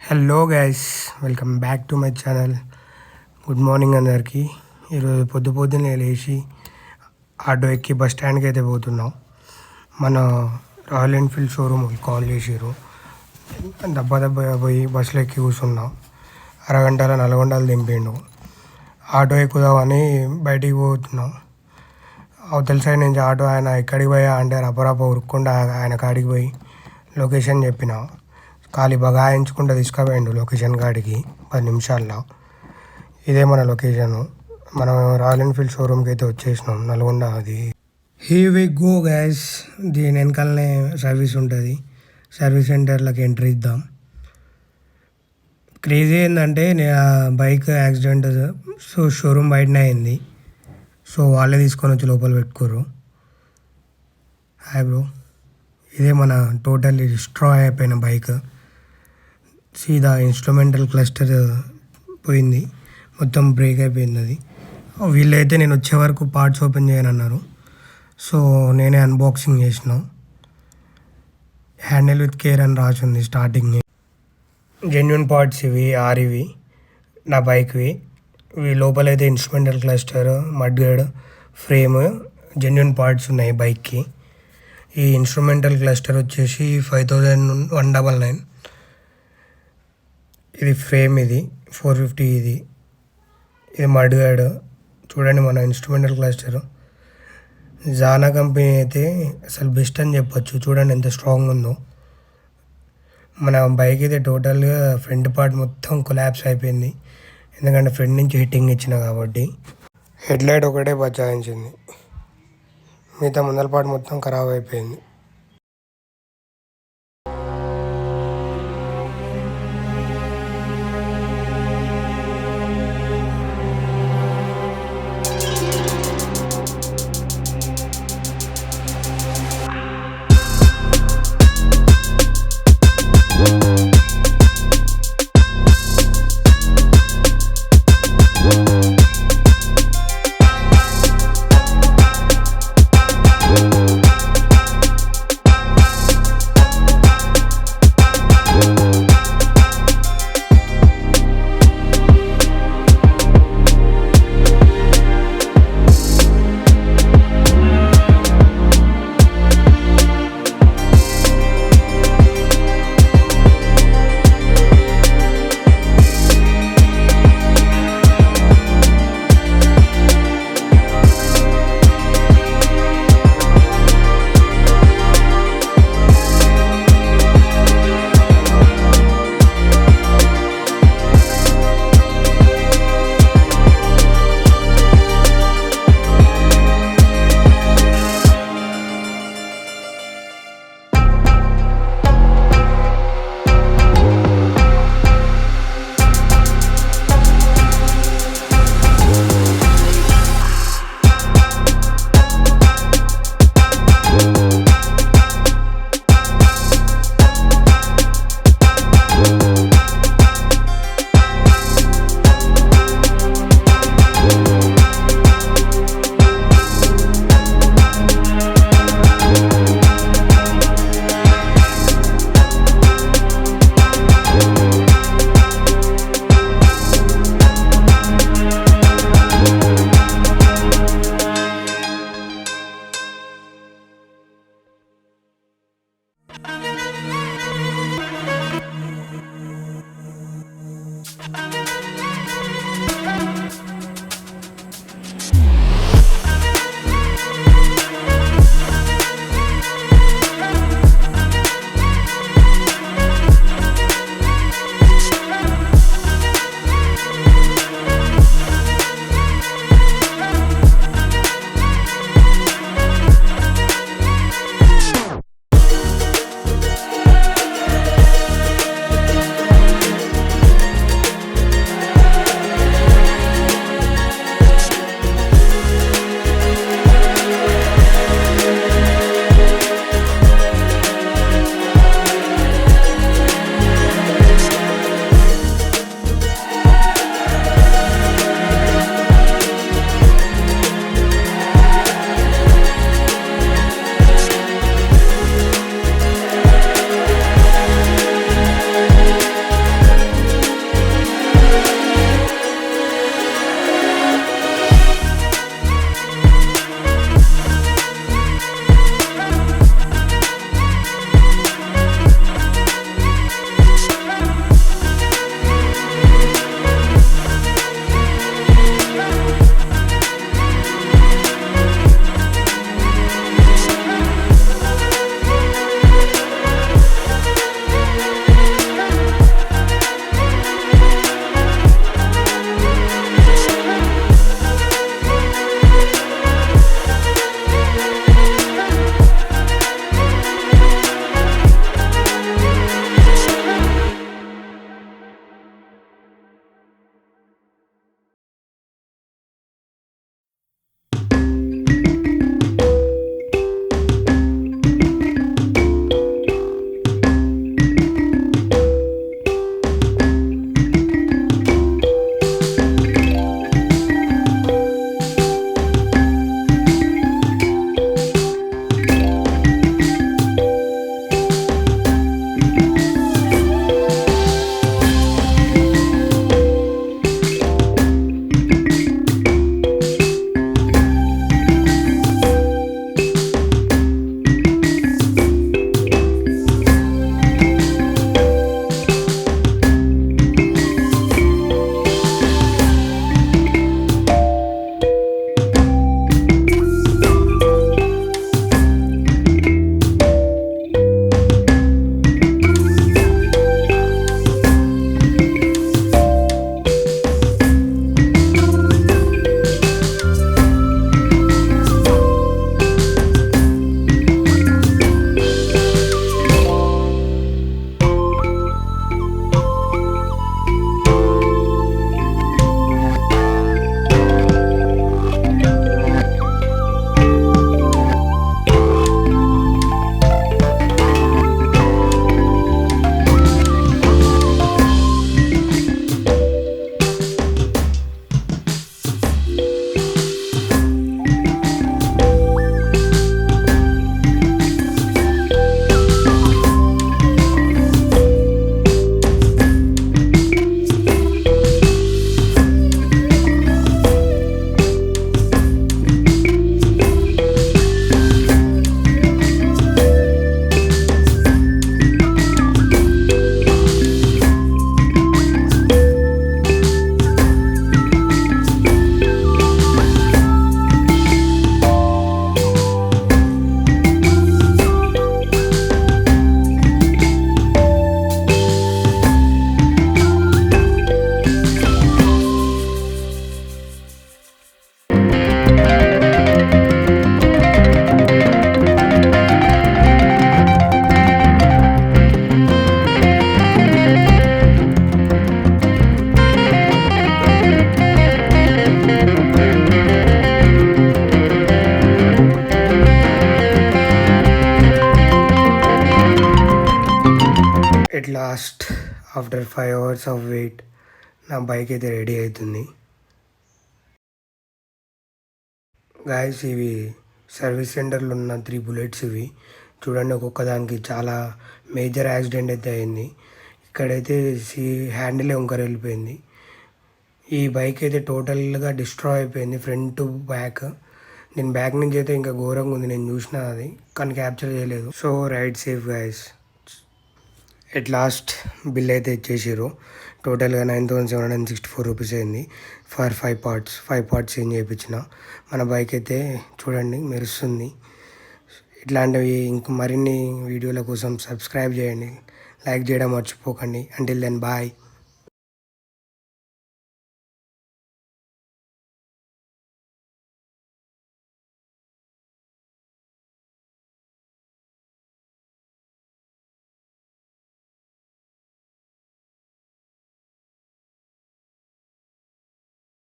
Hello guys, welcome back to my channel. Good morning అందరికీ. ఈరోజు పొద్దున్నే లేచి ఆటో ఎక్కి బస్ స్టాండ్కి అయితే పోతున్నాం. మన రాయల్ ఎన్ఫీల్డ్ షోరూమ్ కాల్ చేసారు. దబ్బ పోయి బస్సులో ఎక్కి కూర్చున్నాం. అరగంటలో నల్గొండలు దింపిండు. ఆటో ఎక్కుదామని బయటికి పోతున్నాం. అవతల సైడ్ నుంచి ఆటో ఆయన ఎక్కడికి పోయా అంటే రపరప ఉరుక్కుండా ఆయన కాడికి పోయి లొకేషన్ చెప్పిన. ఖాళీ బగాయించుకుంటూ తీసుకుపోయిండు లొకేషన్ కాడికి 10 నిమిషాల్లో. ఇదే మన లొకేషను. మనం రాయల్ ఎన్ఫీల్డ్ షోరూమ్కి అయితే వచ్చేసినాం, నల్గొండ. అది వి గో గ్యాస్. దీని వెనకాలనే సర్వీస్ ఉంటుంది. సర్వీస్ సెంటర్లోకి ఎంట్రీ ఇద్దాం. క్రేజీ ఏంటంటే ఆ బైక్ యాక్సిడెంట్ షోరూమ్ బయటనే అయింది. సో వాళ్ళే తీసుకొని వచ్చి లోపల పెట్టుకోరు. Hi bro. ఇదే మన టోటల్లీ డిస్ట్రాయ్ అయిపోయిన బైక్. సీదా ఇన్స్ట్రుమెంటల్ క్లస్టర్ పోయింది, మొత్తం బ్రేక్ అయిపోయింది. అది వీళ్ళైతే నేను వచ్చే వరకు పార్ట్స్ ఓపెన్ చేయనన్నారు. సో నేనే అన్బాక్సింగ్ చేసిన. హ్యాండిల్ విత్ కేర్ అని రాసింది స్టార్టింగ్. జెన్యున్ పార్ట్స్ ఇవి, ఇవి నా బైక్వి. ఇవి లోపలైతే instrumental cluster, mudguard, frame, genuine parts ఉన్నాయి బైక్కి. ఈ ఇన్స్ట్రుమెంటల్ క్లస్టర్ వచ్చేసి 5199. ఇది ఫ్రేమ్, ఇది 450. ఇది మడ్గార్డ్. చూడండి మన ఇన్స్ట్రుమెంటల్ క్లస్టర్. జానా కంపెనీ అయితే అసలు బెస్ట్ అని చెప్పొచ్చు. చూడండి ఎంత స్ట్రాంగ్ ఉందో. మన బైక్ అయితే టోటల్గా ఫ్రంట్ పార్ట్ మొత్తం కొలాప్స్ అయిపోయింది, ఎందుకంటే ఫ్రంట్ నుంచి హిట్టింగ్ ఇచ్చిన కాబట్టి. హెడ్లైట్ ఒకటే బచాయించింది, మిగతా ముందల పార్ట్ మొత్తం ఖరాబ్ అయిపోయింది. Last after 5 hours of weight నా బైక్ అయితే రెడీ అవుతుంది. గాయస్, ఇవి సర్వీస్ సెంటర్లో ఉన్న 3 బుల్లెట్స్ ఇవి. చూడండి, ఒక్కొక్క దానికి చాలా మేజర్ యాక్సిడెంట్ అయితే అయింది. ఇక్కడైతే హ్యాండిలే వంకర వెళ్ళిపోయింది. ఈ బైక్ అయితే టోటల్గా డిస్ట్రాయ్ అయిపోయింది, ఫ్రంట్ టు బ్యాక్. నేను బ్యాక్ నుంచి అయితే ఇంకా ఘోరంగా ఉంది, నేను చూసిన అది కానీ క్యాప్చర్ చేయలేదు. So ride safe guys. At last bill అయితే ఇచ్చేసారు. టోటల్గా 9,764 రూపీస్ అయింది ఫర్ 5 పార్ట్స్ చేంజ్ చేయించిన. మన బైక్ అయితే చూడండి మెరుస్తుంది. ఇట్లాంటివి ఇంక మరిన్ని వీడియోల కోసం సబ్స్క్రైబ్ చేయండి, లైక్ చేయడం మర్చిపోకండి. Until then bye.